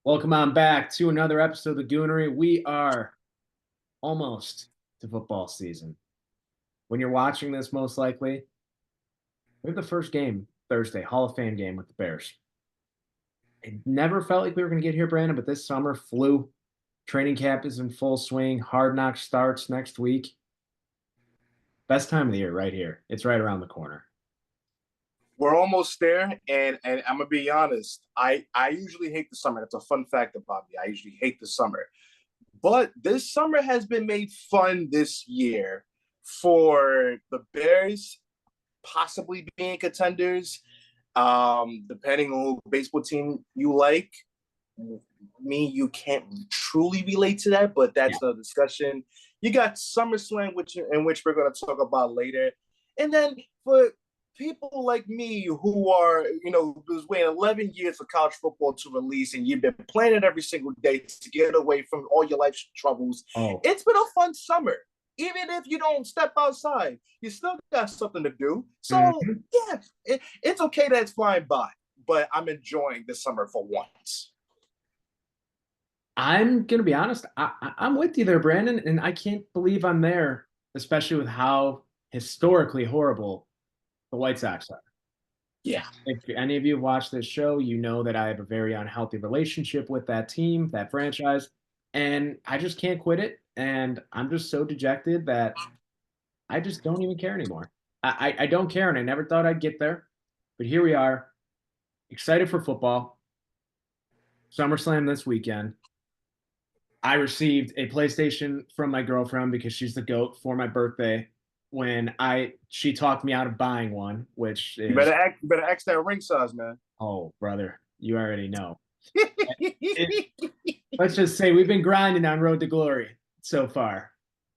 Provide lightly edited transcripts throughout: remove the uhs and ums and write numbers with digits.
Welcome on back to another episode of the Goonery. We are almost to football season. When you're watching this, most likely, we have the first game Thursday, Hall of Fame game with the Bears. It never felt like we were going to get here, Brandon, but this summer flew. Training camp is in full swing. Hard Knock starts next week. Best time of the year right here. It's right around the corner. We're almost there, and I'm gonna be honest. I usually hate the summer. That's a fun fact about me. I usually hate the summer, but this summer has been made fun this year for the Bears possibly being contenders. Depending on who baseball team you like, you can't truly relate to that, but Yeah. that's another discussion. You got SummerSlam, which we're going to talk about later, and then for people like me who are, was waiting 11 years for college football to release, and you've been playing it every single day to get away from all your life's troubles. Oh, It's been a fun summer. Even if you don't step outside, you still got something to do. So, mhm. yeah, it's okay that it's flying by, but I'm enjoying this summer for once. I'm going to be honest. I'm with you there, Brandon, and I can't believe I'm there, especially with how historically horrible the White Sox are. Yeah. If any of you have watched this show, you know that I have a very unhealthy relationship with that team, that franchise, and I just can't quit it. And I'm just so dejected that I just don't even care anymore. I don't care, and I never thought I'd get there, but here we are, excited for football. SummerSlam this weekend. I received a PlayStation from my girlfriend because she's the goat for my birthday. When she talked me out of buying one, which You is better act. You better ask that ring size, man. oh brother, you already know. It, let's just say we've been grinding on Road to Glory so far,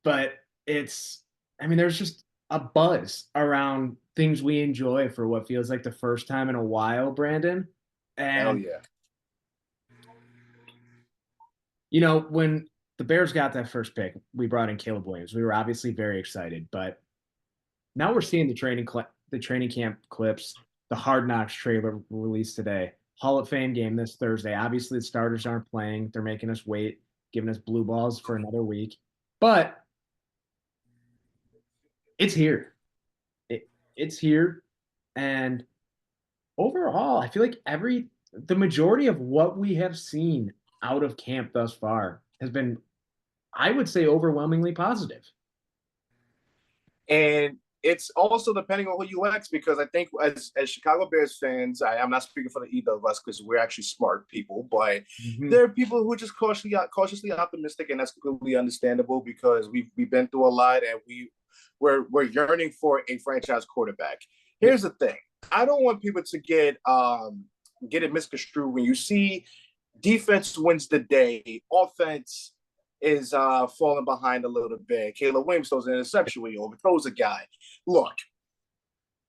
but I mean, there's just a buzz around things we enjoy for what feels like the first time in a while, Brandon. Hell And yeah. when the Bears got that first pick, we brought in Caleb Williams. We were obviously very excited, but now we're seeing the training camp clips, the Hard Knocks trailer released today. Hall of Fame game this Thursday. Obviously, the starters aren't playing. They're making us wait, giving us blue balls for another week. But it's here. It's here. And overall, I feel like the majority of what we have seen out of camp thus far has been, I would say, overwhelmingly positive. And it's also depending on who you ask, because I think as Chicago Bears fans, I'm not speaking for the either of us because we're actually smart people, but Mhm. there are people who are just cautiously optimistic, and that's completely understandable because we've been through a lot, and we're yearning for a franchise quarterback. Yeah. Here's the thing: I don't want people to get it misconstrued when you see defense wins the day, offense is falling behind a little bit. Caleb Williams throws an interception where he overthrows a guy. Look,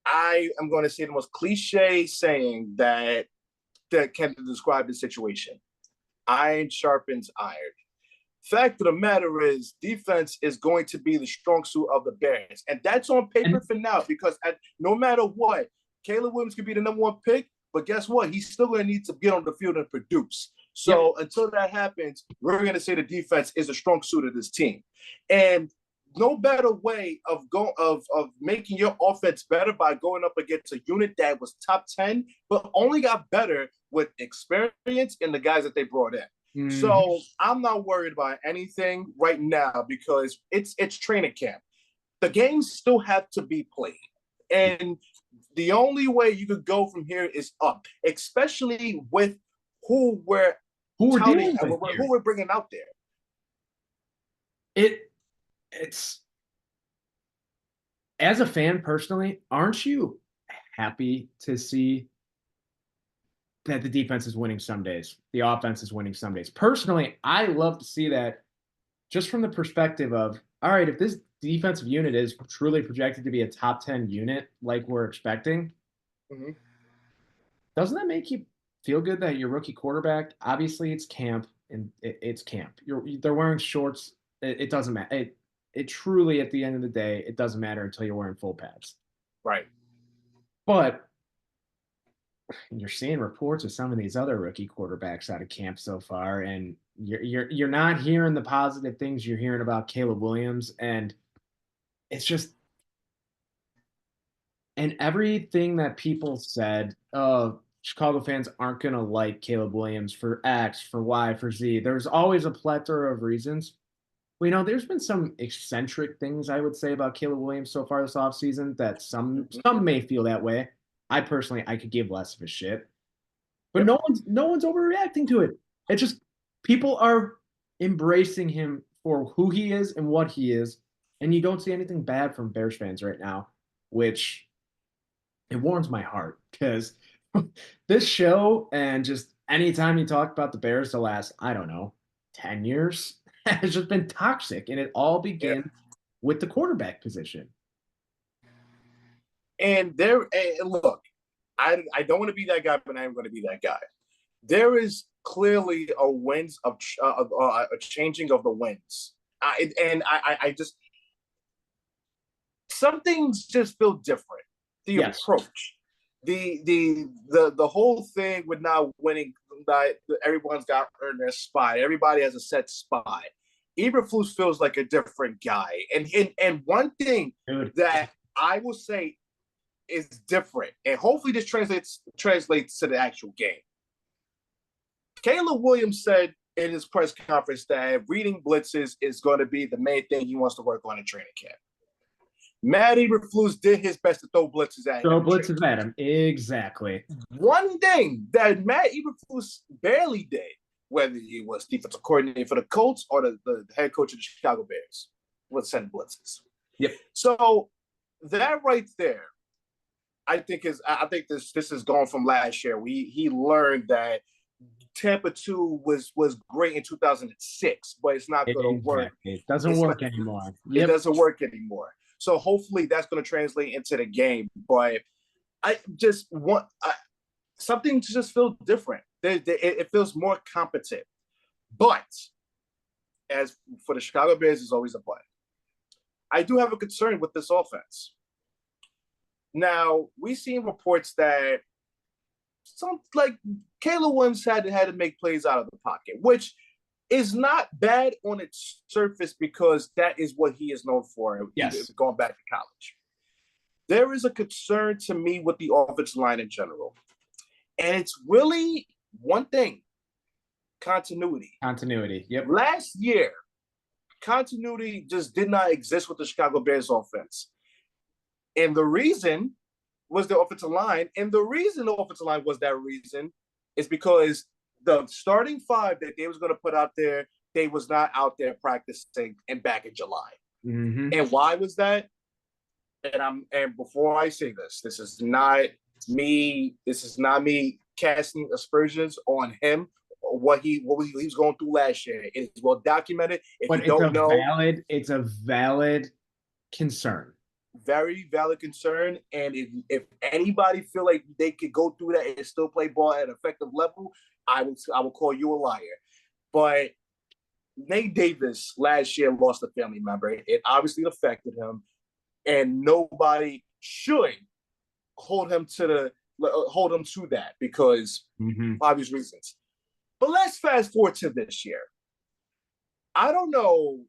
I am going to say the most cliche saying that can describe the situation. Iron sharpens iron. Fact of the matter is, defense is going to be the strong suit of the Bears. And that's on And paper for now, because no matter what, Caleb Williams could be the number one pick, but guess what? He's still going to need to get on the field and produce. yep. So until that happens, we're going to say the defense is a strong suit of this team. And no better way of making your offense better by going up against a unit that was top 10, but only got better with experience and the guys that they brought in. Mhm. So I'm not worried about anything right now because it's training camp. The games still have to be played. And the only way you could go from here is up, especially with who we're Who we're touting dealing and with who here. we're bringing out there. It it's as a fan personally, aren't you happy to see that the defense is winning some days, the offense is winning some days? Personally, I love to see that just from the perspective of, all right, if this defensive unit is truly projected to be a top 10 unit like we're expecting, Mm-hmm. doesn't that make you feel good that your rookie quarterback, obviously it's camp and it's camp. They're wearing shorts. It doesn't matter. It truly, at the end of the day, it doesn't matter until you're wearing full pads. Right. But you're seeing reports of some of these other rookie quarterbacks out of camp so far, and you're not hearing the positive things you're hearing about Caleb Williams, and it's just and everything that people said, oh, Chicago fans aren't gonna like Caleb Williams for X, for Y, for Z. There's always a plethora of reasons. Well, there's been some eccentric things I would say about Caleb Williams so far this offseason that some may feel that way. I personally I could give less of a shit. But Yep. no one's overreacting to it. It's just people are embracing him for who he is and what he is, and you don't see anything bad from Bears fans right now, which it warms my heart because this show and just anytime you talk about the Bears the last, I don't know, 10 years has just been toxic. And it all Yeah. begins with the quarterback position. And look, I don't want to be that guy, but I am going to be that guy. There is clearly a winds of a changing of the winds. I just some things just feel different. The Yes. approach, the whole thing with not winning, that everyone's got earned their spot. Everybody has a set spot. Eberflus feels like a different guy, and one thing Dude. that I will say is different, and hopefully this translates to the actual game. Caleb Williams said in his press conference that reading blitzes is going to be the main thing he wants to work on in training camp. Matt Eberflus did his best to throw blitzes at him. Throw blitzes at him. Exactly. One thing that Matt Eberflus barely did, whether he was defensive coordinator for the Colts or the head coach of the Chicago Bears, was send blitzes. Yep. So that right there, I think this is gone from last year. He learned that Tampa 2 was great in 2006, but it's not going to work. It doesn't work anymore. It doesn't work anymore. So hopefully that's going to translate into the game. But I just want something to just feel different. It feels more competent. But as for the Chicago Bears, there's always a but. I do have a concern with this offense. Now, we've seen reports that Caleb Williams had to make plays out of the pocket, which is not bad on its surface because that is what he is known for. Yes. Going back to college. There is a concern to me with the offensive line in general. And it's really one thing: continuity. Continuity. Yep. Last year, continuity just did not exist with the Chicago Bears offense. And the reason was the offensive line. And the reason the offensive line was that reason is because the starting five that they was going to put out there, they was not out there practicing and back in July. Mm-hmm. And why was that? And before I say this, this is not me casting aspersions on him or what he was going through last year. It is well documented. It's a valid concern. Very valid concern. And if anybody feel like they could go through that and still play ball at an effective level, I will call you a liar. But Nate Davis last year lost a family member. It obviously affected him, and nobody should hold him to that because obvious reasons. But let's fast forward to this year. I don't know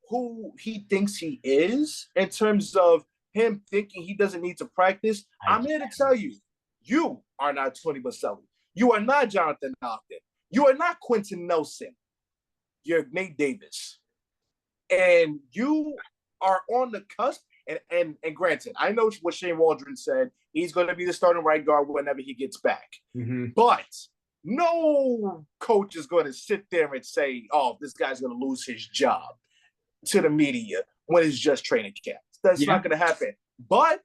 who he thinks he is in terms of him thinking he doesn't need to practice. I'm here to tell you, you are not Tony Baselli. You are not Jonathan Ogden. You are not Quentin Nelson. You're Nate Davis. And you are on the cusp. And granted, I know what Shane Waldron said. He's going to be the starting right guard whenever he gets back. Mm-hmm. But no coach is going to sit there and say, oh, this guy's going to lose his job to the media when it's just training camp. That's not going to happen. But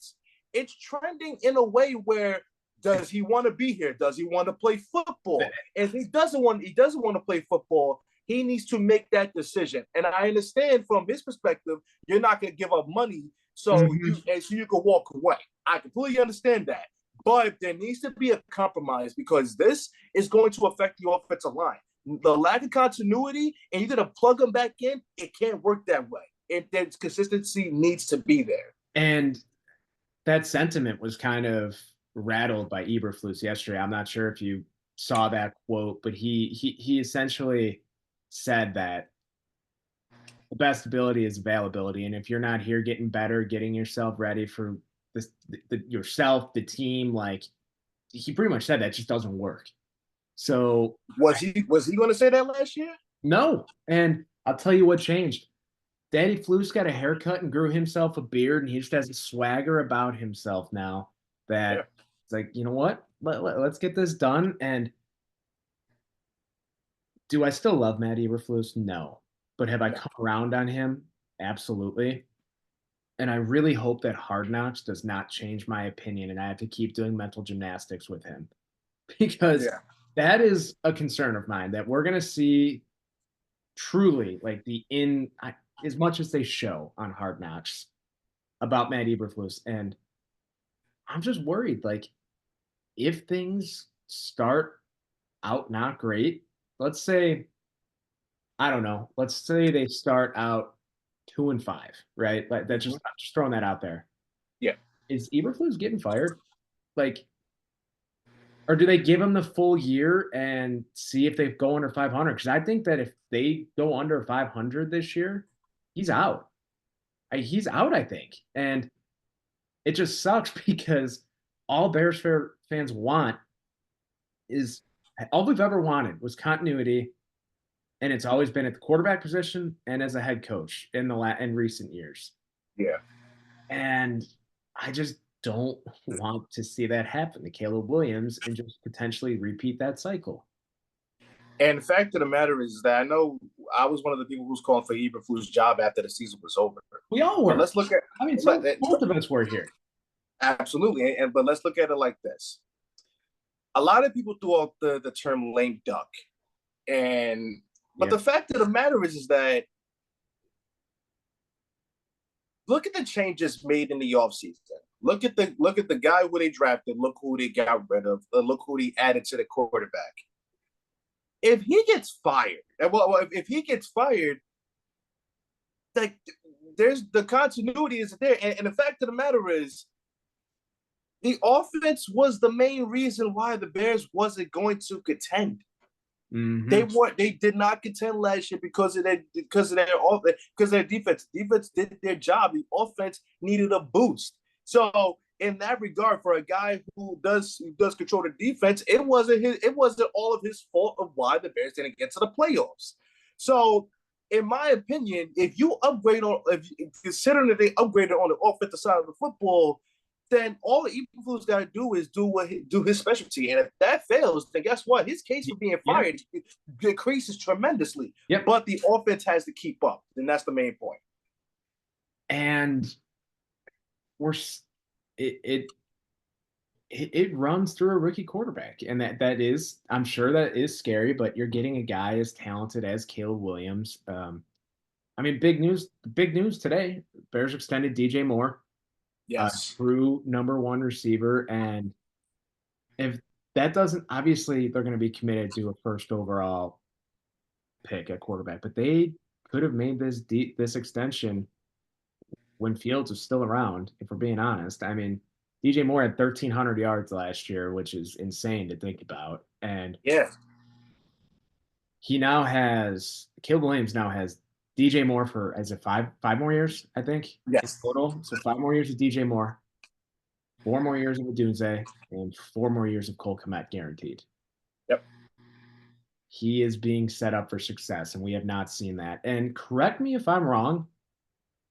it's trending in a way where, does he want to be here? Does he want to play football? If he doesn't want to play football, he needs to make that decision. And I understand from his perspective, you're not going to give up money so you can walk away. I completely understand that. But there needs to be a compromise because this is going to affect the offensive line. The lack of continuity, and you're going to plug them back in, it can't work that way. Consistency needs to be there. And that sentiment was kind of rattled by Eberflus yesterday. I'm not sure if you saw that quote, but he essentially said that the best ability is availability, and if you're not here getting better, getting yourself ready for this, yourself, the team, like he pretty much said that just doesn't work. So was he going to say that last year? no, and I'll tell you what changed. Daddy Flu's got a haircut and grew himself a beard, and he just has a swagger about himself now Yeah. that it's like, you know what? Let's get this done. And do I still love Matt Eberflus? No. But have I No. come around on him? Absolutely. And I really hope that Hard Knocks does not change my opinion and I have to keep doing mental gymnastics with him because Yeah. that is a concern of mine that we're going to see truly like as much as they show on Hard Knocks about Matt Eberflus. And I'm just worried, like, if things start out not great, let's say, I don't know, let's say they start out 2-5, right? Like that's Mhm. just throwing that out there. Yeah. Is Eberflus getting fired? Like, or do they give him the full year and see if they go under 500? Because I think that if they go under 500 this year, he's out. He's out, I think. And it just sucks because all fans want is all we've ever wanted was continuity, and it's always been at the quarterback position and as a head coach in recent years. Yeah. And I just don't want to see that happen to Caleb Williams and just potentially repeat that cycle. And the fact of the matter is that I know I was one of the people who's calling for Eberflus' job after the season was over. We all But were. let's look at I mean, so both of us were here. absolutely, and but let's look at it like this. A lot of people threw out the term lame duck. And but Yeah. the fact of the matter is that look at the changes made in the offseason. Look at the guy who they drafted. Look who they got rid of. Look who they added to the quarterback. If he gets fired, well, if he gets fired, like there's the continuity is there, and the fact of the matter is, the offense was the main reason why the Bears wasn't going to contend. Mm-hmm. They did not contend last year because of their defense. Defense did their job. The offense needed a boost. So in that regard, for a guy who does control the defense, it wasn't all of his fault of why the Bears didn't get to the playoffs. So in my opinion, if considering that they upgraded on the offensive side of the football, then all the Eberflus got to do is do his specialty, and if that fails, then guess what? His case for being fired decreases tremendously. Yep. But the offense has to keep up, and that's the main point. And it runs through a rookie quarterback, and that is, I'm sure that is scary. But you're getting a guy as talented as Caleb Williams. I mean, big news today. Bears extended DJ Moore. Yes. True number one receiver. And if that doesn't, obviously they're going to be committed to a first overall pick at quarterback, but they could have made this extension when Fields was still around, if we're being honest. I mean, DJ Moore had 1,300 yards last year, which is insane to think about. And yeah, Caleb Williams now has DJ Moore for, as a five more years, I think. yes, total. So 5 more years of DJ Moore, 4 more years of Odunze, and 4 more years of Cole Kmet guaranteed. Yep. He is being set up for success, and we have not seen that. And correct me if I'm wrong,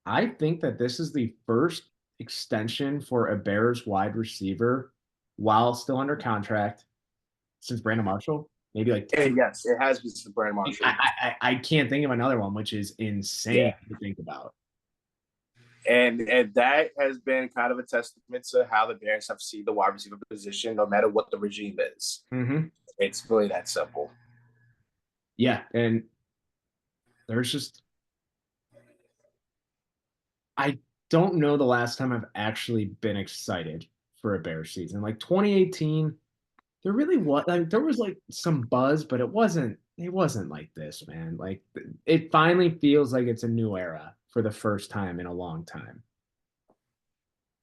I think that this is the first extension for a Bears wide receiver while still under contract since Brandon Marshall. Maybe like yes, it has been since Brandon Marshall. I can't think of another one, which is insane to think about. And that has been kind of a testament to how the Bears have seen the wide receiver position, no matter what the regime is. Mm-hmm. It's really that simple. Yeah, and there's just, I don't know the last time I've actually been excited for a Bears season. Like 2018, there really was, like, there was like some buzz, but it wasn't like this, man. Like it finally feels like it's a new era for the first time in a long time.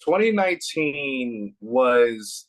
2019 was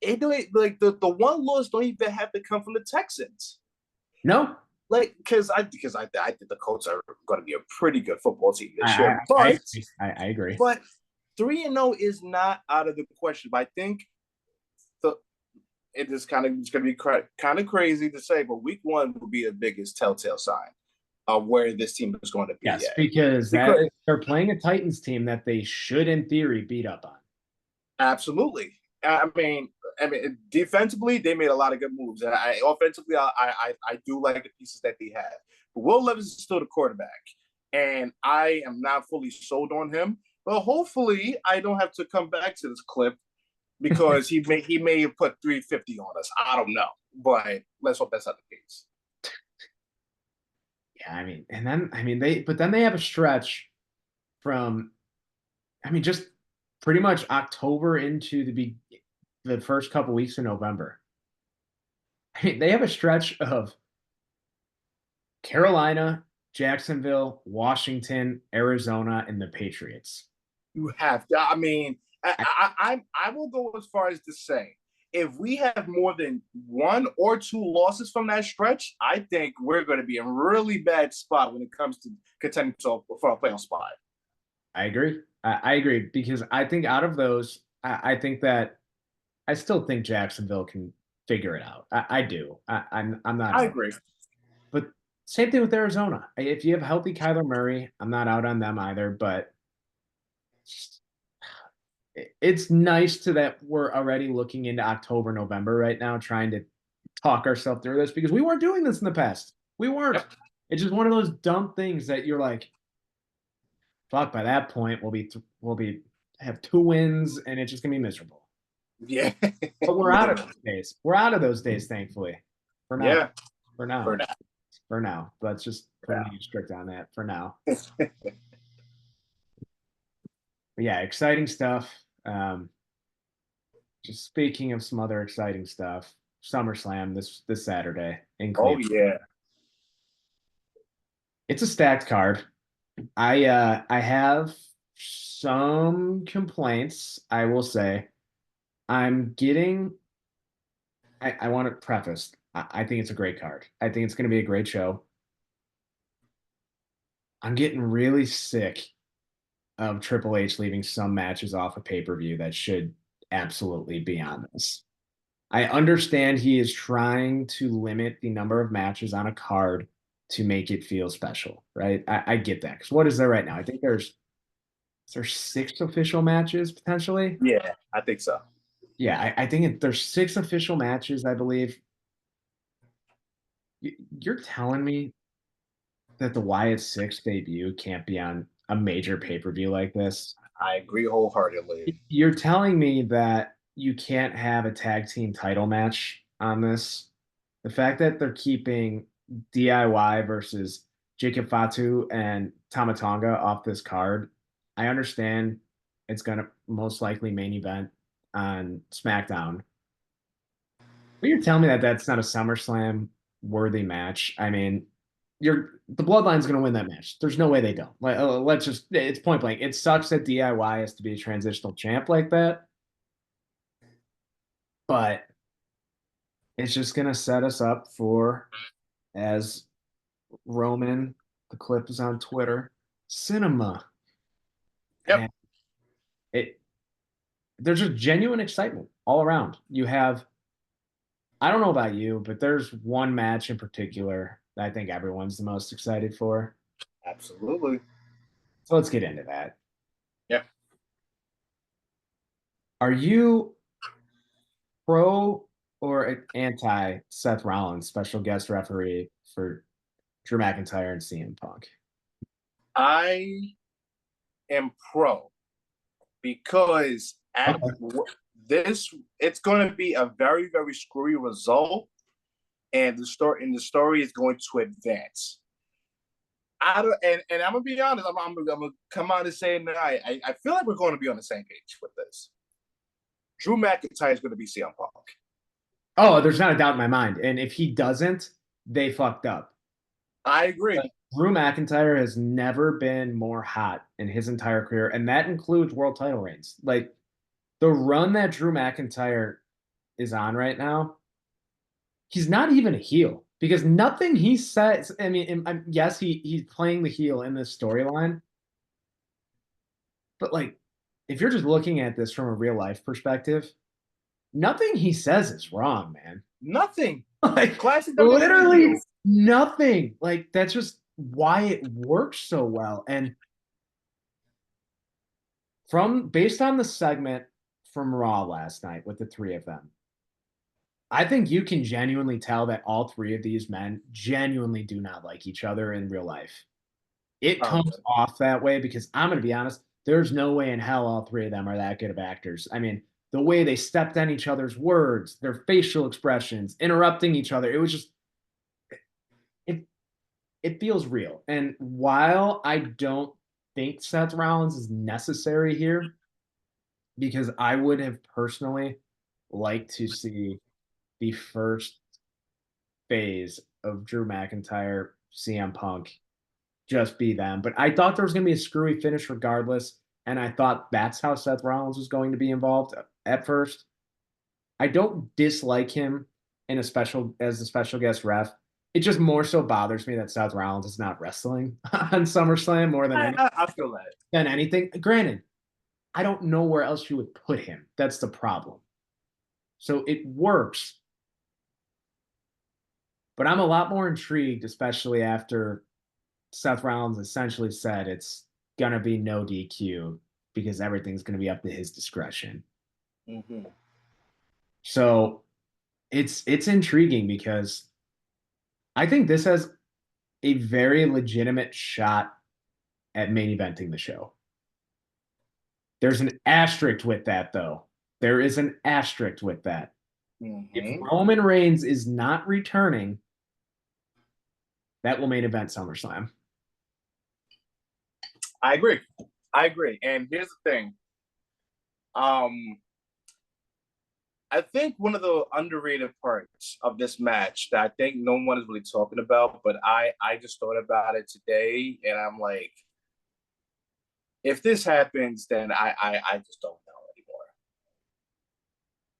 it don't like the one loss don't even have to come from the Texans. No, Like because I think the Colts are going to be a pretty good football team I this I, year, I, but agree. I agree. but 3-0 is not out of the question. But I think the it is kind of it's going to be kind of crazy to say, but week one will be the biggest telltale sign of where this team is going to be Yes, at. because Because they're playing a Titans team that they should, in theory, beat up on. absolutely, I mean, defensively they made a lot of good moves, and offensively I do like the pieces that they have. But Will Levis is still the quarterback, and I am not fully sold on him. But hopefully, I don't have to come back to this clip because he may have put 350 on us. I don't know, but let's hope that's not the case. Yeah, and then they have a stretch from, just pretty much October into the first couple weeks of November. They have a stretch of Carolina, Jacksonville, Washington, Arizona, and the Patriots. You have to. I mean, I, I will go as far as to say if we have more than one or two losses from that stretch, I think we're going to be in a really bad spot when it comes to contending for a playoff spot. I agree. I agree because I think out of those, I think that I still think Jacksonville can figure it out. I do. I'm not I out. agree. But same thing with Arizona. If you have healthy Kyler Murray, I'm not out on them either. But it's nice to that we're already looking into October, November right now, trying to talk ourselves through this because we weren't doing this in the past. We weren't. Yep. It's just one of those dumb things that you're like, fuck. By that point, we'll be have 2 wins, and it's just gonna be miserable. Yeah. But we're out of Literally. those days. We're out of those days, thankfully. For now. Yeah. For now. For now. For now. Let's just put For an age strict on that for now. now. But yeah, exciting stuff. Just speaking of some other exciting stuff, SummerSlam this Saturday in Oh Cleveland. yeah. It's a stacked card. I have some complaints, I will say. I'm getting I want to preface. I think it's a great card. I think it's going to be a great show. I'm getting really sick of Triple H leaving some matches off a pay-per-view that should absolutely be on this. I understand he is trying to limit the number of matches on a card to make it feel special, right? I get that. Because what is there right now? I think there's 6 official matches potentially. Yeah, I think so. Yeah, I think there's 6 official matches, I believe. You're telling me that the Wyatt Six debut can't be on a major pay-per-view like this? I agree wholeheartedly. You're telling me that you can't have a tag team title match on this? The fact that they're keeping DIY versus Jacob Fatu and Tamatonga off this card, I understand it's going to most likely main event on SmackDown. But you're telling me that that's not a SummerSlam worthy match. The Bloodline's going to win that match. There's no way they don't. Let's just, it's point blank. It sucks that DIY has to be a transitional champ like that, but it's just going to set us up for, as Roman, the clip is on Twitter, cinema. Yep. And it, there's a genuine excitement all around. I don't know about you, but there's one match in particular that I think everyone's the most excited for. Absolutely. So let's get into that. Yep. Are you pro or anti Seth Rollins, special guest referee for Drew McIntyre and CM Punk? I am pro because at Okay. this, it's going to be a very, very screwy result, and the story is going to advance. I don't, and I'm gonna be honest. I'm gonna come out and say that I feel like we're going to be on the same page with this. Drew McIntyre is going to be CM Punk. Oh, there's not a doubt in my mind. And if he doesn't, they fucked up. I agree. Drew McIntyre has never been more hot in his entire career, and that includes world title reigns. Like the run that Drew McIntyre is on right now, he's not even a heel because nothing he says. I mean, yes, he's playing the heel in this storyline, but like, if you're just looking at this from a real life perspective, nothing he says is wrong, man. Nothing. Like Classic WWE literally heel. nothing. Like that's just why it works so well. And from based on the segment from Raw last night with the three of them, I think you can genuinely tell that all three of these men genuinely do not like each other in real life. It comes off that way because I'm going to be honest, there's no way in hell all three of them are that good of actors. I mean, the way they stepped on each other's words, their facial expressions, interrupting each other, it was just it it feels real. And while I don't think Seth Rollins is necessary here, because I would have personally liked to see the first phase of Drew McIntyre, CM Punk just be them. But I thought there was going to be a screwy finish regardless. And I thought that's how Seth Rollins was going to be involved at first. I don't dislike him in a special as a special guest ref. It just more so bothers me that Seth Rollins is not wrestling on SummerSlam more than I feel that. than anything. Granted, I don't know where else you would put him. That's the problem. So it works, but I'm a lot more intrigued, especially after Seth Rollins essentially said it's gonna be no DQ because everything's gonna be up to his discretion. Mm-hmm. So it's intriguing because I think this has a very legitimate shot at main eventing the show. There's an asterisk with that, though. There is an asterisk with that. If Mm-hmm. Roman Reigns is not returning, that will main event SummerSlam. I agree. I agree. And here's the thing. I think one of the underrated parts of this match that I think no one is really talking about, but I just thought about it today, and I'm like, if this happens, then I just don't know anymore.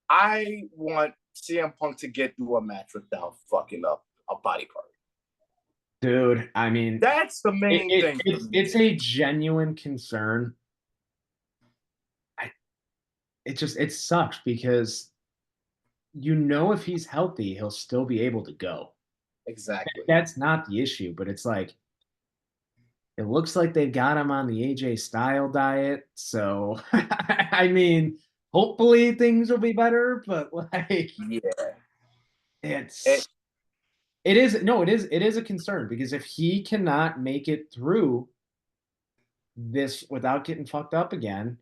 I want CM Punk to get through a match without fucking up a body part. Dude, I mean, That's the main thing. it's a genuine concern. It sucks because you know if he's healthy, he'll still be able to go. Exactly. That's not the issue, but it's like it looks like they've got him on the AJ Style diet. So I mean, hopefully things will be better, but like Yeah. it's it is a concern because if he cannot make it through this without getting fucked up again,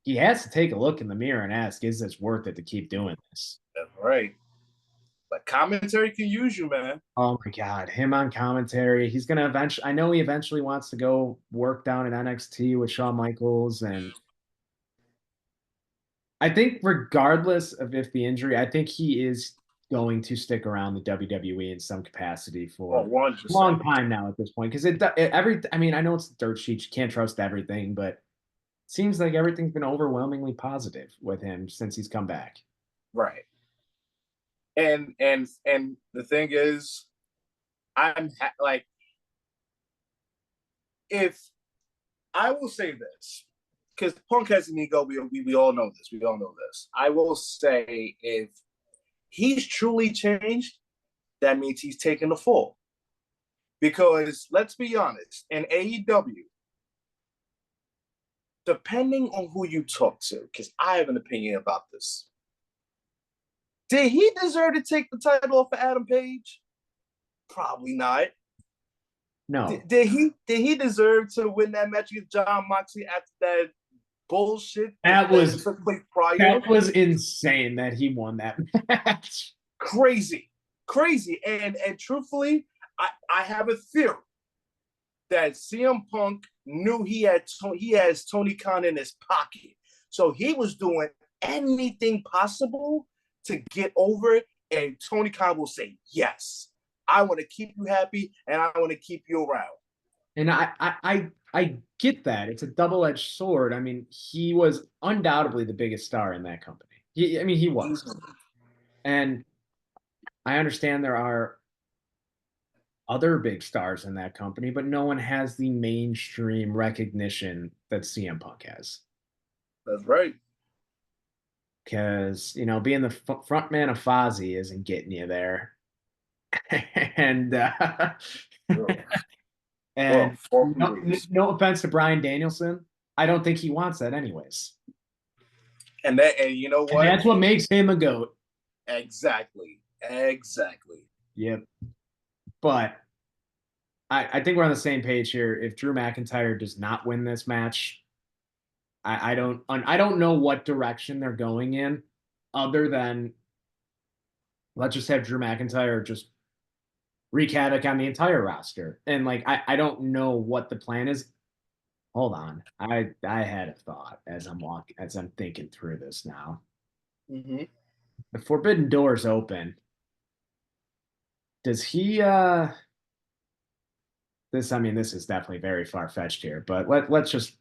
he has to take a look in the mirror and ask, is this worth it to keep doing this? That's right. But commentary can use you, man. Oh my God, him on commentary. He's gonna eventually. I know he eventually wants to go work down in NXT with Shawn Michaels, and I think regardless of if the injury, I think he is going to stick around the WWE in some capacity for a 100%. long time now at this point. Because I mean, I know it's dirt sheet, you can't trust everything, but it seems like everything's been overwhelmingly positive with him since he's come back. Right. And the thing is, like, if I will say this, because Punk has an ego, we all know this. We all know this. I will say, if he's truly changed, that means he's taken the fall. Because let's be honest, in AEW, depending on who you talk to, because I have an opinion about this, did he deserve to take the title off of Adam Page? Probably not. No. Did he deserve to win that match against John Moxley after that bullshit that took place prior? That was insane that he won that match. Crazy. And truthfully, I have a theory that CM Punk knew he has Tony Khan in his pocket. So he was doing anything possible to get over it, and Tony Khan will say, yes, I want to keep you happy, and I want to keep you around. And I get that. It's a double-edged sword. I mean, he was undoubtedly the biggest star in that company. I mean, he was. And I understand there are other big stars in that company, but no one has the mainstream recognition that CM Punk has. That's right. Because, being the front man of Fozzy isn't getting you there. and Bro, bro, and for no, reals. no offense to Brian Danielson, I don't think he wants that anyways. And you know And what? that's what makes him a goat. Exactly. Exactly. Yep. But I think we're on the same page here. If Drew McIntyre does not win this match, I don't know what direction they're going in, other than let's just have Drew McIntyre just wreak havoc on the entire roster. And like I don't know what the plan is. Hold on. I had a thought as I'm thinking through this now. Mm-hmm. The Forbidden Door's open. Does he this is definitely very far-fetched here, but let's just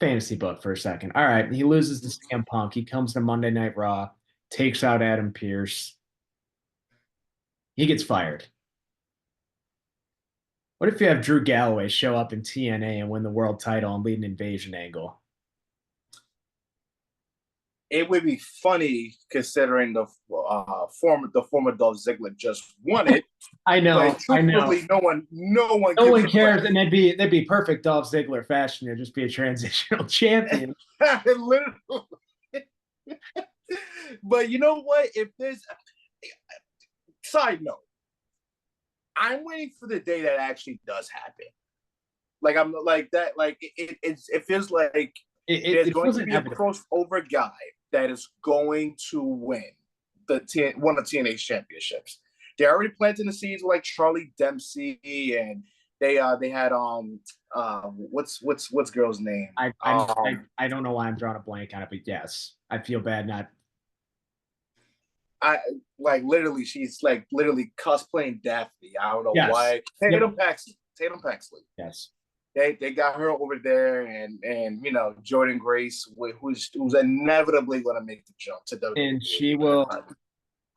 fantasy book for a second. All right, he loses to CM Punk. He comes to Monday Night Raw, takes out Adam Pearce. He gets fired. What if you have Drew Galloway show up in TNA and win the world title and lead an invasion angle? It would be funny considering the former Dolph Ziggler just won it, I know, but I know. truthfully, no one No gives one a cares, crap. and that'd be perfect Dolph Ziggler fashion. It'd just be a transitional champion. Literally. But you know what? If there's side note, I'm waiting for the day that actually does happen. Like I'm like that. Like it feels like there's It going feels to be a inevitable. crossover guy that is going to win one of TNA's championships. They're already planting the seeds with like Charlie Dempsey, and they had what's girl's name? I don't know why I'm drawing a blank on it, but yes, I feel bad not. I like literally she's like literally cosplaying Daphne. I don't know Yes. why. Yep. Tatum Paxley. Yes. They got her over there, and Jordan Grace, who's inevitably going to make the jump to And she WWE. will.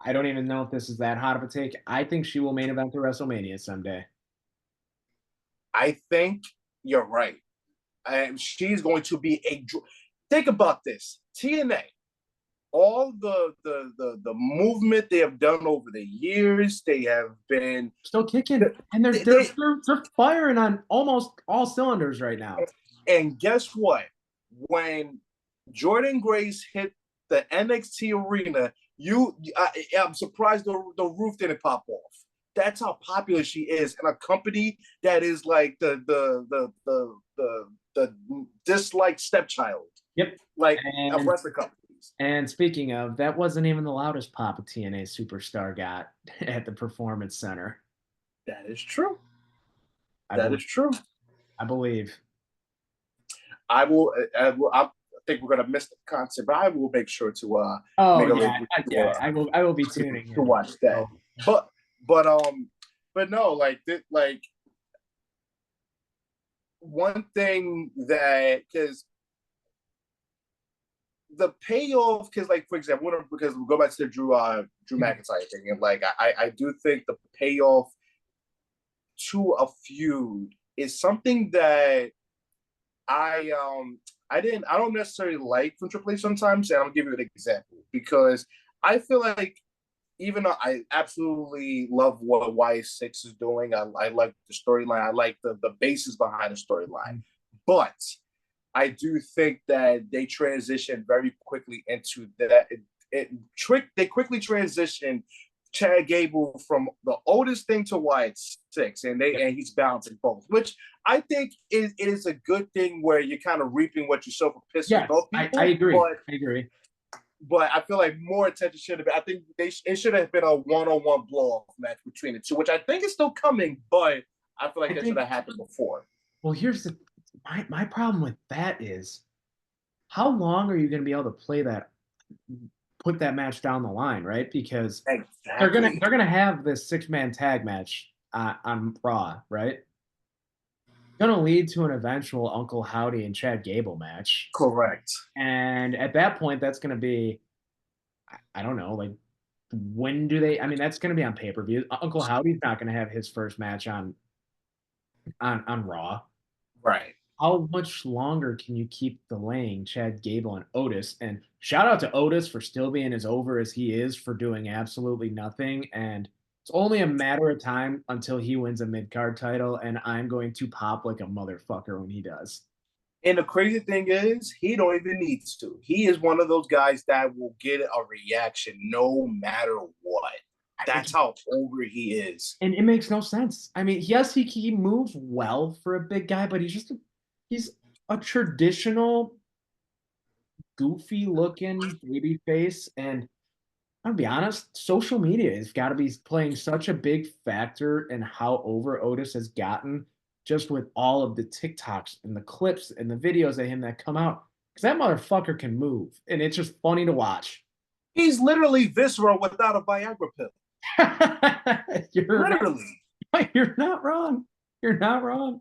I don't even know if this is that hot of a take. I think she will main event the WrestleMania someday. I think you're right. She's going to be a. Think about this, TNA. All the movement they have done over the years, they have been Still kicking, and they're they, they're they they're, they're firing on almost all cylinders right now. and guess what? When Jordan Grace hit the NXT arena, I'm surprised the roof didn't pop off. That's how popular she is in a company that is like the disliked stepchild, Yep. like of And wrestling companies. and speaking of, that wasn't even the loudest pop a TNA superstar got at the Performance Center. That is true. I That believe. is true. I believe. I think we're gonna miss the concert, but I will make sure to Oh make a yeah, link yeah. I will be tuning to in. watch that. So, But but no, like one thing that because the payoff, because like for example, because we'll go back to the Drew McIntyre thing, and like I do think the payoff to a feud is something that I don't necessarily like from Triple H sometimes, and I'll give you an example because I feel like even though I absolutely love what Y6 is doing, I like the storyline, I like the basis behind the storyline, but I do think that they transitioned very quickly into that. They quickly transitioned Chad Gable from the oldest thing to Y6, and he's balancing both, which I think is a good thing where you're kind of reaping what you sow for pissing yes, both I people. agree. I agree. But I feel like more attention should have been. I think it should have been a one-on-one blow-off match between the two, which I think is still coming, but I feel like that should have happened before. Well, here's my problem with that is how long are you going to be able to put that match down the line, right? Because exactly. they're gonna have this 6-man tag match on Raw, right? going to lead to an eventual Uncle Howdy and Chad Gable match. Correct. And at that point, that's going to be, I don't know, like, when do they? I mean, that's going to be on pay per view. Uncle Howdy's not going to have his first match on Raw. Right. How much longer can you keep delaying Chad Gable and Otis? And shout out to Otis for still being as over as he is for doing absolutely nothing. And it's only a matter of time until he wins a mid card title, and I'm going to pop like a motherfucker when he does. And the crazy thing is, he don't even need to. He is one of those guys that will get a reaction no matter what. That's how over he is. And it makes no sense. I mean, yes, he moves well for a big guy, but he's a traditional goofy looking baby face. And I'll be honest, social media has got to be playing such a big factor in how over Otis has gotten, just with all of the TikToks and the clips and the videos of him that come out. Because that motherfucker can move, and it's just funny to watch. He's literally Viscera without a Viagra pill. You're literally. You're not wrong. You're not wrong.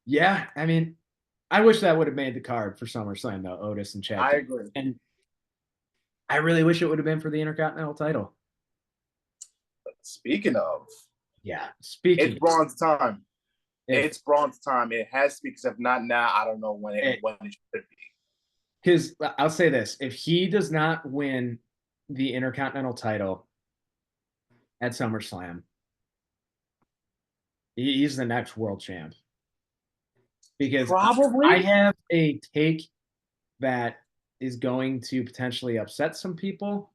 Yeah, I mean, I wish that would have made the card for SummerSlam, though, Otis and Chad. I agree. And I really wish it would have been for the Intercontinental title. Speaking of. Yeah, it's Bron's time. It's Bron's time. It has to be, because if not now, I don't know when it should be. Because I'll say this, if he does not win the Intercontinental title at SummerSlam, he's the next world champ. Because probably I have a take that is going to potentially upset some people.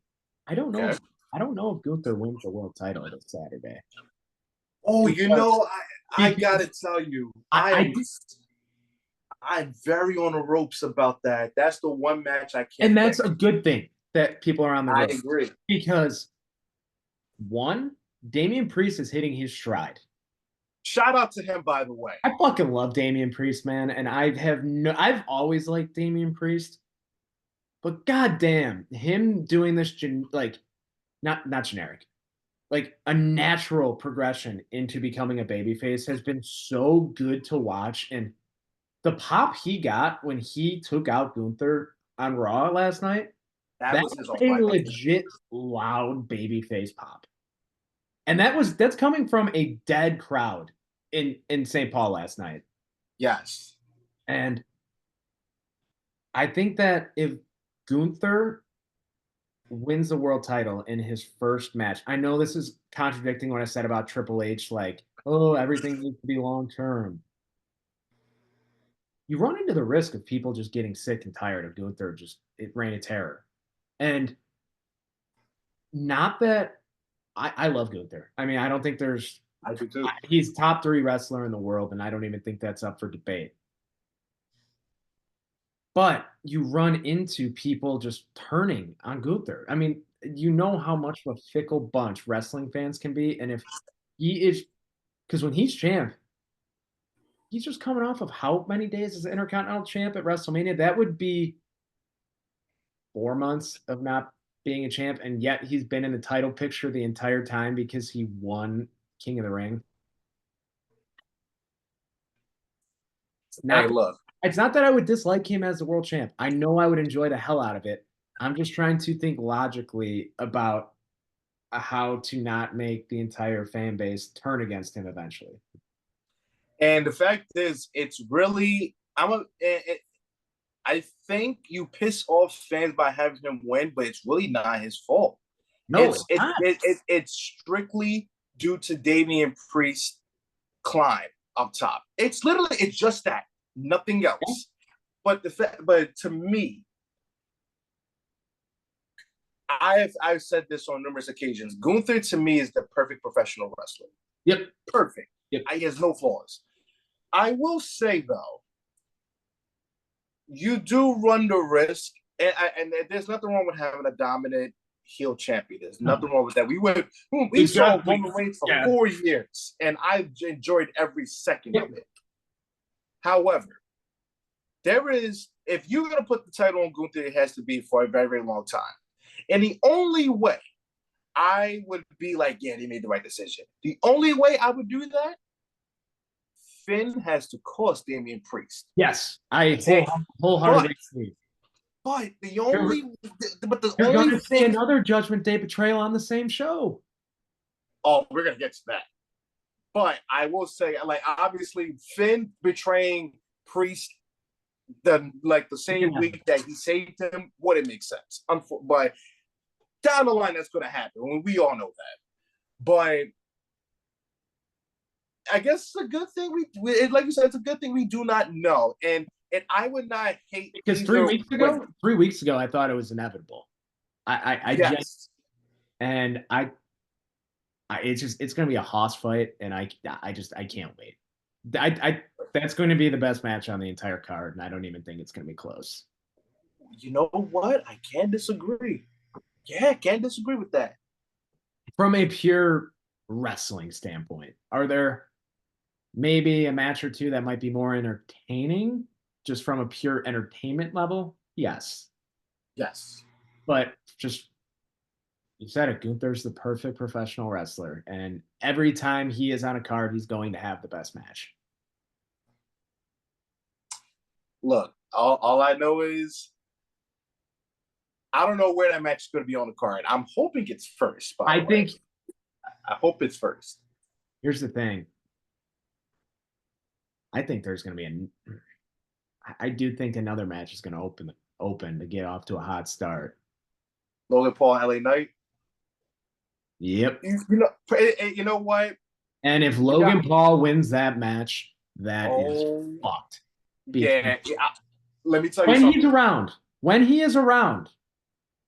I don't know. Okay. I don't know if Gunther wins the world title this Saturday. Oh, you know, I gotta tell you, I'm very on the ropes about that. That's the one match I can't. And that's a good thing that people are on the ropes. I agree. Because one, Damian Priest is hitting his stride. Shout out to him, by the way. I fucking love Damian Priest, man, and I've always liked Damian Priest, but goddamn, him doing this not generic, like a natural progression into becoming a babyface has been so good to watch, and the pop he got when he took out Gunther on Raw last night, that was a legit loud babyface pop, and that's coming from a dead crowd in St. Paul last night. Yes. And I think that if Gunther wins the world title in his first match, I know this is contradicting what I said about Triple H, like, oh, everything needs to be long-term. You run into the risk of people just getting sick and tired of Gunther it reign of terror. And not that I love Gunther. I mean, I don't think I do too. He's top 3 wrestler in the world, and I don't even think that's up for debate. But you run into people just turning on Gunther. I mean, you know how much of a fickle bunch wrestling fans can be, and if he is, because when he's champ, he's just coming off of how many days as Intercontinental champ at WrestleMania? That would be 4 months of not being a champ, and yet he's been in the title picture the entire time because he won King of the Ring. It's not that I would dislike him as the world champ. I know I would enjoy the hell out of it. I'm just trying to think logically about how to not make the entire fan base turn against him eventually. And the fact is, it's really I think you piss off fans by having him win, but it's really not his fault. No, it's strictly due to Damian Priest's climb up top. It's just that, nothing else. But to me, I've said this on numerous occasions. Gunther to me is the perfect professional wrestler. Yep, perfect. Yep. He has no flaws. I will say though, you do run the risk, and there's nothing wrong with having a dominant heel champion. There's nothing wrong with that. We saw Roman Reigns for 4 years, and I enjoyed every second of it. However, if you're going to put the title on Gunther, it has to be for a very, very long time. And the only way I would be like, yeah, they made the right decision. The only way I would do that, Finn has to cost Damian Priest. Yes, I But wholeheartedly agree. but the You're, only but the you're going only to see thing. another Judgment Day betrayal on the same show. Oh, we're gonna get to that. But I will say, like, obviously, Finn betraying Priest the same week that he saved him wouldn't make sense. But down the line, that's gonna happen. We all know that. But I guess it's a good thing like you said, it's a good thing we do not know. And I would not hate because 3 weeks ago, I thought it was inevitable. I yes. just and it's going to be a hoss fight, and I can't wait. That's going to be the best match on the entire card, and I don't even think it's going to be close. You know what? I can't disagree. Yeah, can't disagree with that. From a pure wrestling standpoint, are there maybe a match or two that might be more entertaining, just from a pure entertainment level? Yes. Yes. But just you said it, Gunther's the perfect professional wrestler, and every time he is on a card, he's going to have the best match. Look, all I know is I don't know where that match is going to be on the card. I'm hoping it's first. I hope it's first. Here's the thing. I think there's going to be I do think another match is going to open to get off to a hot start. Logan Paul, LA Knight. Yep. You know what? And if Logan Paul wins that match, that is fucked. Yeah. Let me tell you when something. When he is around,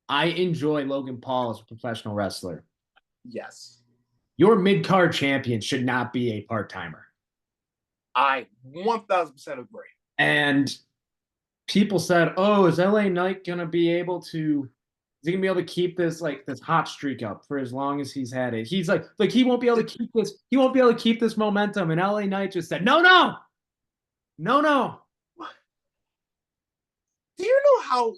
I enjoy Logan Paul as a professional wrestler. Yes. Your mid-card champion should not be a part-timer. I 1000% agree. And people said, "Oh, is LA Knight gonna be able to? Is he gonna be able to keep this hot streak up for as long as he's had it?" He's like he won't be able to keep this. He won't be able to keep this momentum. And LA Knight just said, "No, no, no, no." Do you know how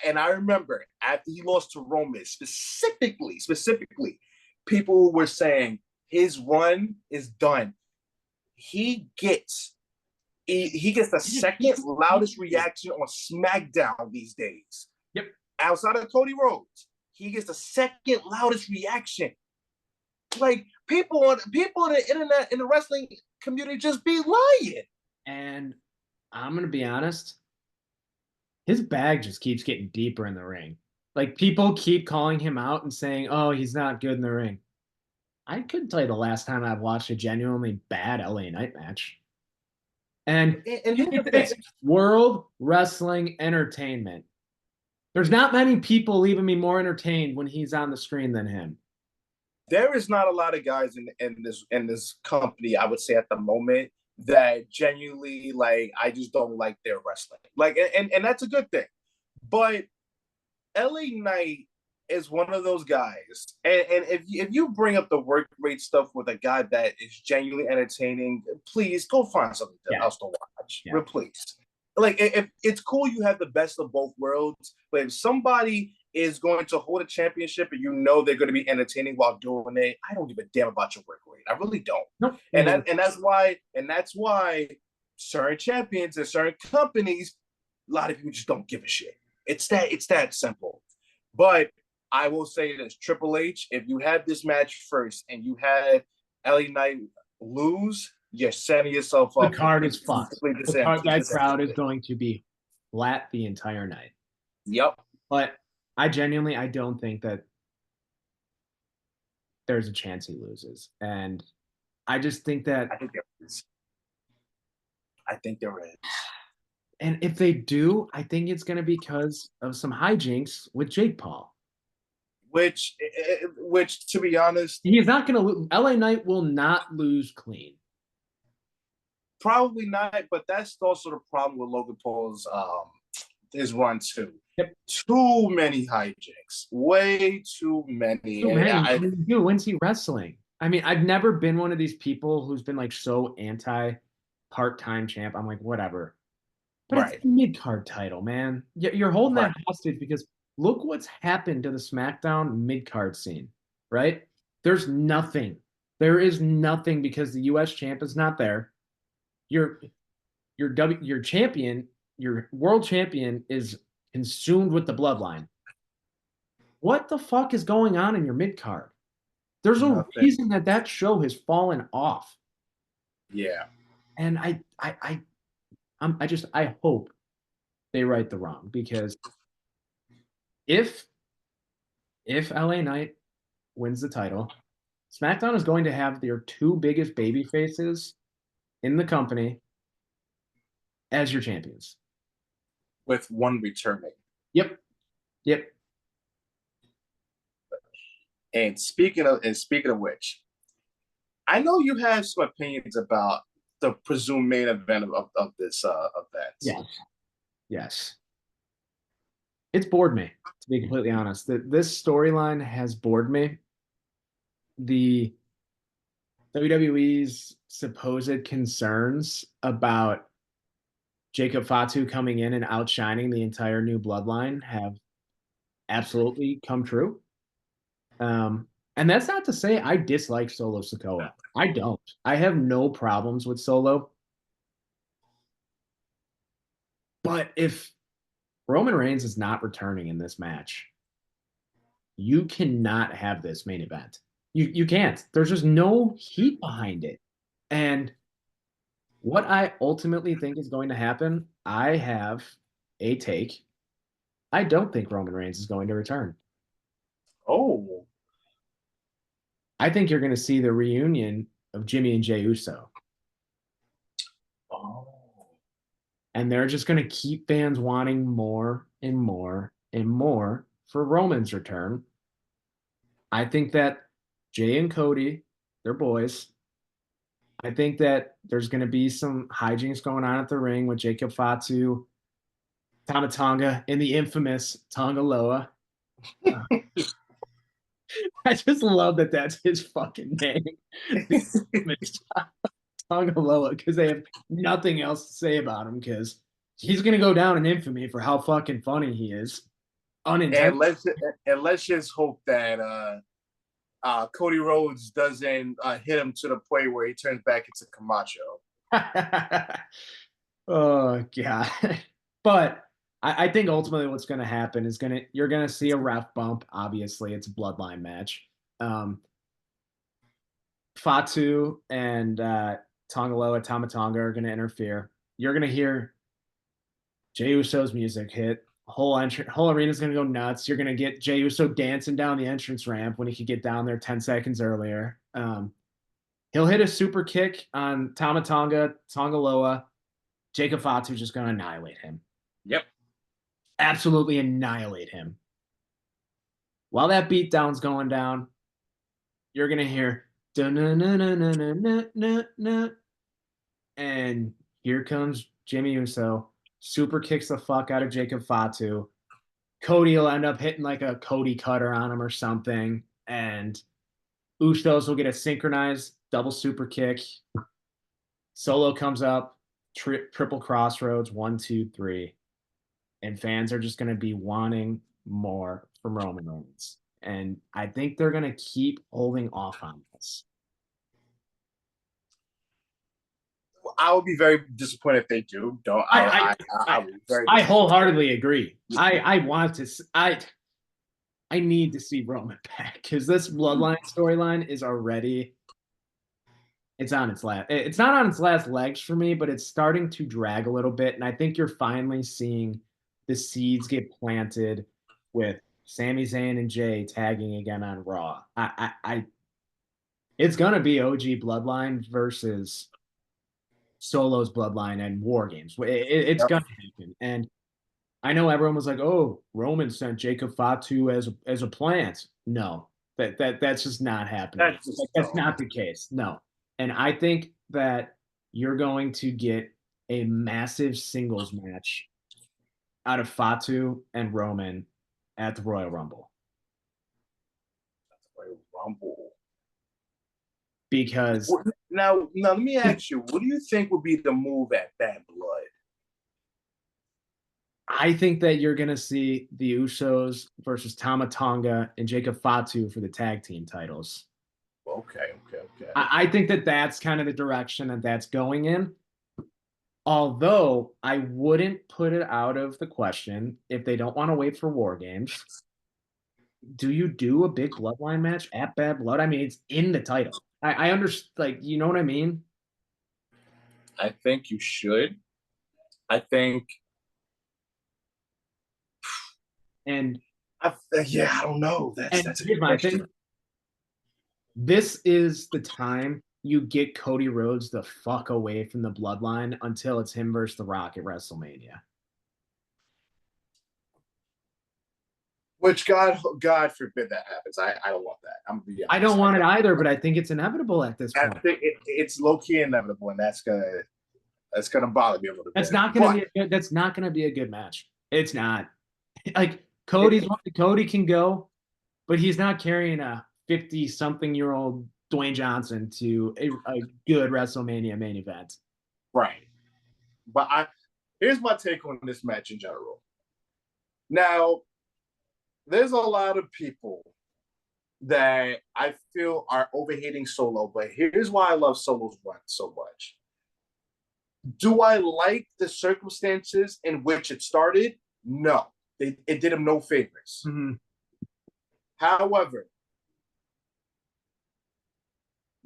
and I remember after he lost to Roman specifically, people were saying his run is done. He gets the second loudest reaction on SmackDown these days. Yep. Outside of Cody Rhodes, he gets the second loudest reaction. Like people on the internet in the wrestling community just be lying. And I'm gonna be honest, his bag just keeps getting deeper in the ring. Like people keep calling him out and saying, "Oh, he's not good in the ring." I couldn't tell you the last time I've watched a genuinely bad LA Knight match. And it's World Wrestling Entertainment. There's not many people leaving me more entertained when he's on the screen than him. There is not a lot of guys in this company, I would say at the moment, that genuinely I just don't like their wrestling. And that's a good thing. But LA Knight is one of those guys. And if you bring up the work rate stuff with a guy that is genuinely entertaining, please go find something else to watch. Yeah. Please. If it's cool you have the best of both worlds, but if somebody is going to hold a championship and you know they're going to be entertaining while doing it, I don't give a damn about your work rate. I really don't. Nope. And that's why certain champions and certain companies, a lot of people just don't give a shit. It's that simple. But I will say this, Triple H, if you had this match first and you had LA Knight lose, you're setting yourself up. The card is fucked. That crowd is going to be flat the entire night. Yep. But I don't think that there's a chance he loses. And I just think that I think there is. And if they do, I think it's going to be because of some hijinks with Jake Paul. Which to be honest, he's not going to. LA Knight will not lose clean. Probably not, but that's also the problem with Logan Paul's his run too. Yep. Too many hijinks, way too many. When's he wrestling? I mean, I've never been one of these people who's been so anti part-time champ. I'm like, whatever. But It's a mid-card title, man. You're holding that hostage because look what's happened to the SmackDown mid-card scene. right? There's nothing. There is nothing because the US champ is not there. Your your champion, your world champion is consumed with the bloodline. What the fuck is going on in your mid card? There's a Nothing. reason that that show has fallen off. Yeah. And I hope they right the wrong because if LA Knight wins the title, SmackDown is going to have their two biggest baby faces in the company as your champions. With one returning. Yep. Yep. And speaking of which, I know you have some opinions about the presumed main event of this event. Yes. Yes. It's bored me, to be completely honest. This storyline has bored me. The WWE's supposed concerns about Jacob Fatu coming in and outshining the entire new bloodline have absolutely come true. And that's not to say I dislike Solo Sikoa. I don't. I have no problems with Solo. But if Roman Reigns is not returning in this match, you cannot have this main event. You can't. There's just no heat behind it. And what I ultimately think is going to happen, I have a take. I don't think Roman Reigns is going to return. Oh. I think you're going to see the reunion of Jimmy and Jey Uso. Oh. And they're just going to keep fans wanting more and more and more for Roman's return. I think that Jay and Cody, they're boys. I think that there's going to be some hijinks going on at the ring with Jacob Fatu, Tama Tonga, and the infamous Tonga Loa. I just love that that's his fucking name. Tonga Loa, because they have nothing else to say about him because he's going to go down in infamy for how fucking funny he is. Unintentional. And let's just hope that Cody Rhodes doesn't hit him to the point where he turns back into Camacho. Oh god. But I think ultimately what's going to happen is you're going to see a ref bump. Obviously, it's a bloodline match. Fatu and Tongaloa Tamatonga are going to interfere. You're going to hear Jey Uso's music hit. Whole arena's going to go nuts. You're going to get Jey Uso dancing down the entrance ramp when he could get down there 10 seconds earlier. He'll hit a super kick on Tamatonga, Tongaloa. Jacob Fatu's just going to annihilate him. Yep. Absolutely annihilate him. While that beatdown's going down, you're going to hear and here comes Jimmy Uso. Super kicks the fuck out of Jacob Fatu. Cody will end up hitting like a Cody cutter on him or something. And Usos will get a synchronized double super kick. Solo comes up, triple crossroads, 1, 2, 3. And fans are just going to be wanting more from Roman Reigns. And I think they're going to keep holding off on this. I would be very disappointed if they do. Don't I wholeheartedly agree. I want to. I need to see Roman back because this bloodline storyline is already. It's on its last. It's not on its last legs for me, but it's starting to drag a little bit, and I think you're finally seeing the seeds get planted with Sami Zayn and Jay tagging again on Raw. It's gonna be OG Bloodline versus Solo's Bloodline and War Games. It's gonna happen, and I know everyone was like, "Oh, Roman sent Jacob Fatu as a plant." No, that's just not happening. That's not the case. No, and I think that you're going to get a massive singles match out of Fatu and Roman at the Royal Rumble. Because now let me ask you, what do you think would be the move at Bad Blood? I think that you're gonna see the Usos versus Tama Tonga and Jacob Fatu for the tag team titles. Okay, okay, okay. I think that that's kind of the direction that that's going in. Although I wouldn't put it out of the question if they don't want to wait for War Games. Do you do a big bloodline match at Bad Blood? I mean, it's in the title. I understand, like, you know what I mean? I think you should. I think. And Yeah, I don't know. and That's a here's good my question. thing. This is the time you get Cody Rhodes the fuck away from the bloodline until it's him versus The Rock at WrestleMania. Which God forbid that happens. I don't want that. I'm gonna be I honest. don't want it either, but I think it's inevitable at this I point. think it's low key inevitable, and that's gonna bother me a little That's bit. not going to But be a good, that's not going to be a good match. It's not. Like Cody can go, but he's not carrying a 50-something-year-old Dwayne Johnson to a good WrestleMania main event. right. But here's my take on this match in general. Now, there's a lot of people that I feel are overhating Solo, but here's why I love Solo's run so much. Do I like the circumstances in which it started? No. It did him no favors. Mm-hmm. However,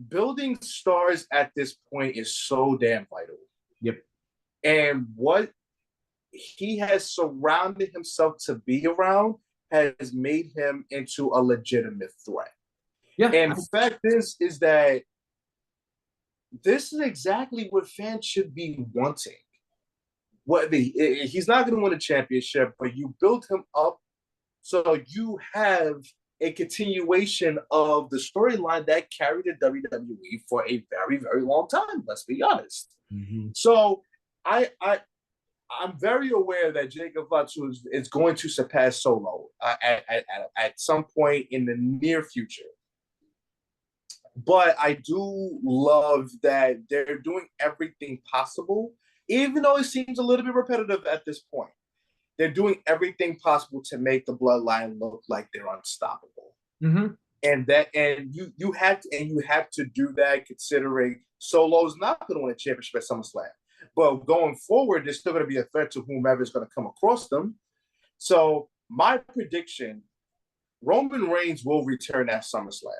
building stars at this point is so damn vital. Yep. And what he has surrounded himself to be around has made him into a legitimate threat. Yeah. And the fact is that this is exactly what fans should be wanting. He's not going to win a championship, but you built him up so you have a continuation of the storyline that carried the WWE for a very, very long time. Let's be honest. Mm-hmm. So I'm very aware that Jacob Fatu is going to surpass Solo at some point in the near future. But I do love that they're doing everything possible, even though it seems a little bit repetitive at this point. They're doing everything possible to make the bloodline look like they're unstoppable. Mm-hmm. And you have to do that considering Solo's not going to win a championship at SummerSlam. But going forward, there's still going to be a threat to whomever is going to come across them. So my prediction, Roman Reigns will return at SummerSlam.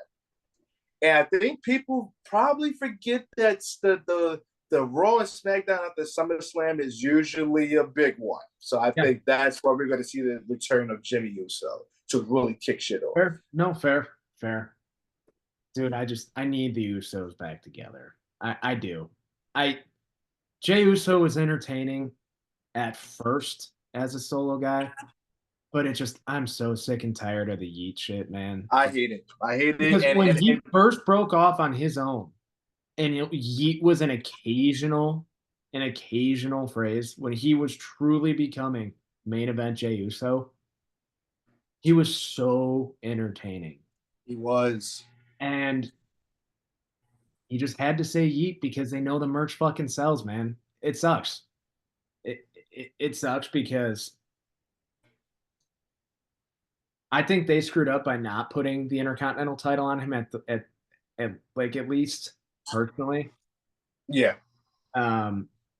And I think people probably forget that the Raw and SmackDown at the SummerSlam is usually a big one. So I think that's where we're going to see the return of Jimmy Uso to really kick shit off. Fair. No, fair. Dude, I need the Usos back together. I do. Jey Uso was entertaining at first as a solo guy, but I'm so sick and tired of the Yeet shit, man. I hate it. Because when he first broke off on his own, and Yeet was an occasional phrase when he was truly becoming main event Jey Uso, he was so entertaining. He was. And you just had to say Yeet because they know the merch fucking sells, man. It sucks. It sucks because I think they screwed up by not putting the Intercontinental title on him at least personally. Yeah.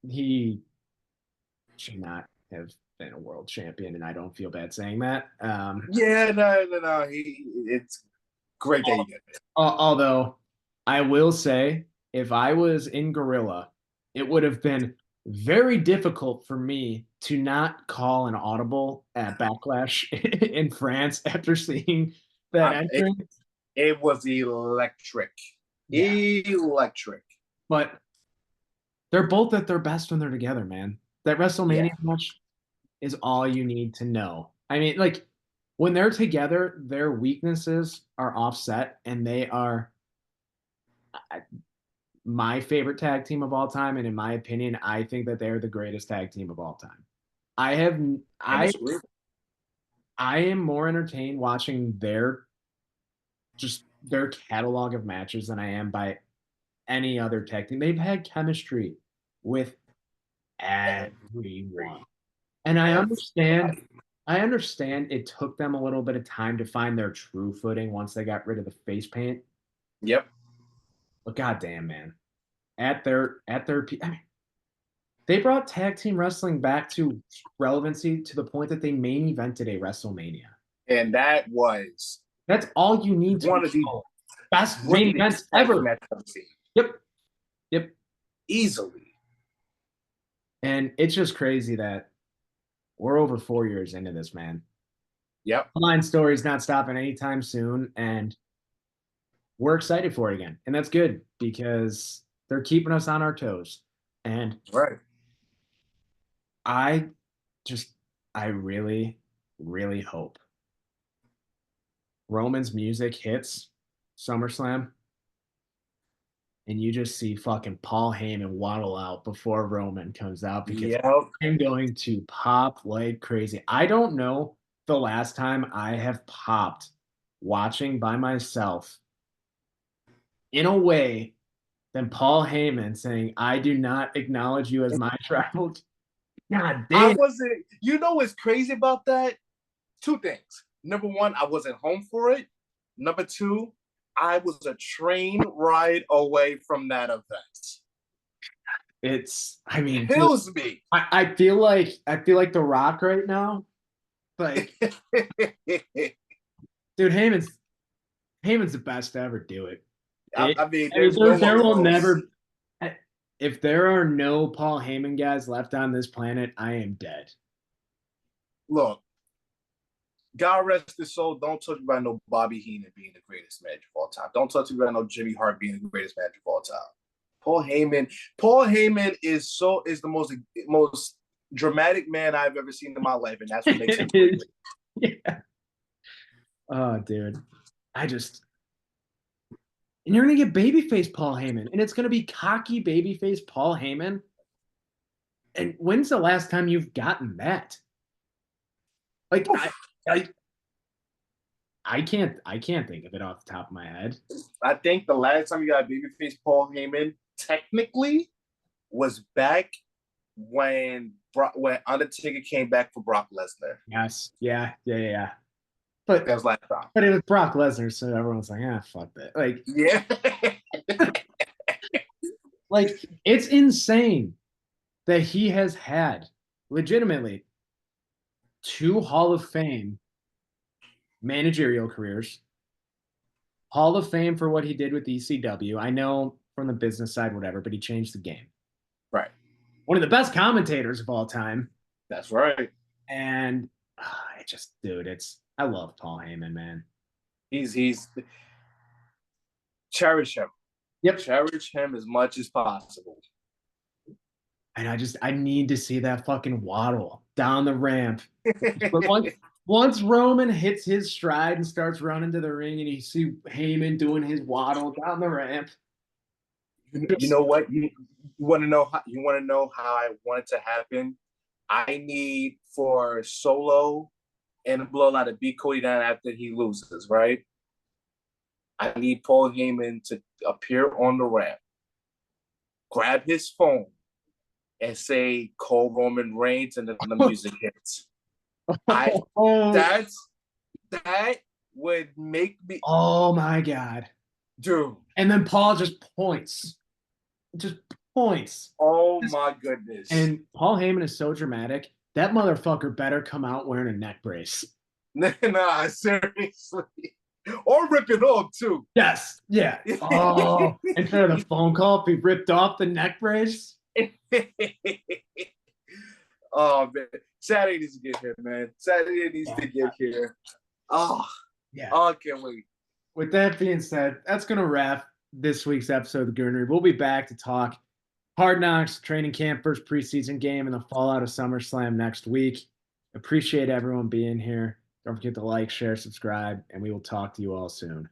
He should not have been a world champion, and I don't feel bad saying that. Yeah, no. It's great that he did it. Although I will say, if I was in Gorilla, it would have been very difficult for me to not call an audible at Backlash in France after seeing that entrance. It was electric. Yeah. Electric. But they're both at their best when they're together, man. That WrestleMania match is all you need to know. I mean, like, when they're together, their weaknesses are offset, and they are my favorite tag team of all time. And in my opinion, I think that they're the greatest tag team of all time. I am more entertained watching their catalog of matches than I am by any other tag team. They've had chemistry with everyone. And And I understand it took them a little bit of time to find their true footing once they got rid of the face paint. yep. But goddamn, man, I mean, they brought tag team wrestling back to relevancy to the point that they main evented a WrestleMania. And that was That's all you need to one of the know. Best main events greatest tag team ever. matches I've ever seen. Yep. Yep. Easily. And it's just crazy that we're over 4 years into this, man. Yep. Line story's not stopping anytime soon, and we're excited for it again. And that's good because they're keeping us on our toes. And Right. I just, I really, really hope Roman's music hits SummerSlam and you just see fucking Paul Heyman waddle out before Roman comes out because Yep. I'm going to pop like crazy. I don't know the last time I have popped watching by myself in a way than Paul Heyman saying, I do not acknowledge you as my tribal. God I damn. wasn't, you know what's crazy about that? Two things. Number one, I wasn't home for it. Number two, I was a train ride away from that event. It's, I mean, dude, Kills me. I feel like The Rock right now. Like, dude, Heyman's the best to ever do it. I mean, there's no There one will close. never, if there are no Paul Heyman guys left on this planet, I am dead. Look, God rest his soul. Don't talk about no Bobby Heenan being the greatest manager of all time. Don't talk about no Jimmy Hart being the greatest manager of all time. Paul Heyman is the most dramatic man I've ever seen in my life, and that's what makes him great. Yeah. Oh, dude. And you're gonna get babyface Paul Heyman, and it's gonna be cocky babyface Paul Heyman. And when's the last time you've gotten that? Like I, I can't think of it off the top of my head. I think the last time you got babyface Paul Heyman technically was back when Undertaker came back for Brock Lesnar. Yes, yeah. That was last time. But it was Brock Lesnar, so everyone's like, ah, fuck that. Like, Yeah. like it's insane that he has had legitimately 2 Hall of Fame managerial careers, Hall of Fame for what he did with ECW. I know from the business side, whatever, but he changed the game. Right. One of the best commentators of all time. That's right. And dude, I love Paul Heyman, man. He's cherish him. Yep. Cherish him as much as possible. And I need to see that fucking waddle down the ramp. But once Roman hits his stride and starts running to the ring and you see Heyman doing his waddle down the ramp. You know what? You want to know how I want it to happen? I need for Solo and Bloodline to beat Cody down after he loses, right? I need Paul Heyman to appear on the ramp, grab his phone, and say "Call Roman Reigns," and then the music hits. That would make me. Oh my god, dude! And then Paul just points. Oh my goodness! And Paul Heyman is so dramatic. That motherfucker better come out wearing a neck brace. Nah, seriously. Or rip it off too. Yes, yeah. Oh, instead of the phone call, if he ripped off the neck brace. Oh man, Saturday needs to get here, man. Saturday needs to get here. Oh, yeah. Oh, I can't wait. With that being said, that's gonna wrap this week's episode of the Goonery. We'll be back to talk Hard Knocks, training camp, first preseason game, and the fallout of SummerSlam next week. Appreciate everyone being here. Don't forget to like, share, subscribe, and we will talk to you all soon.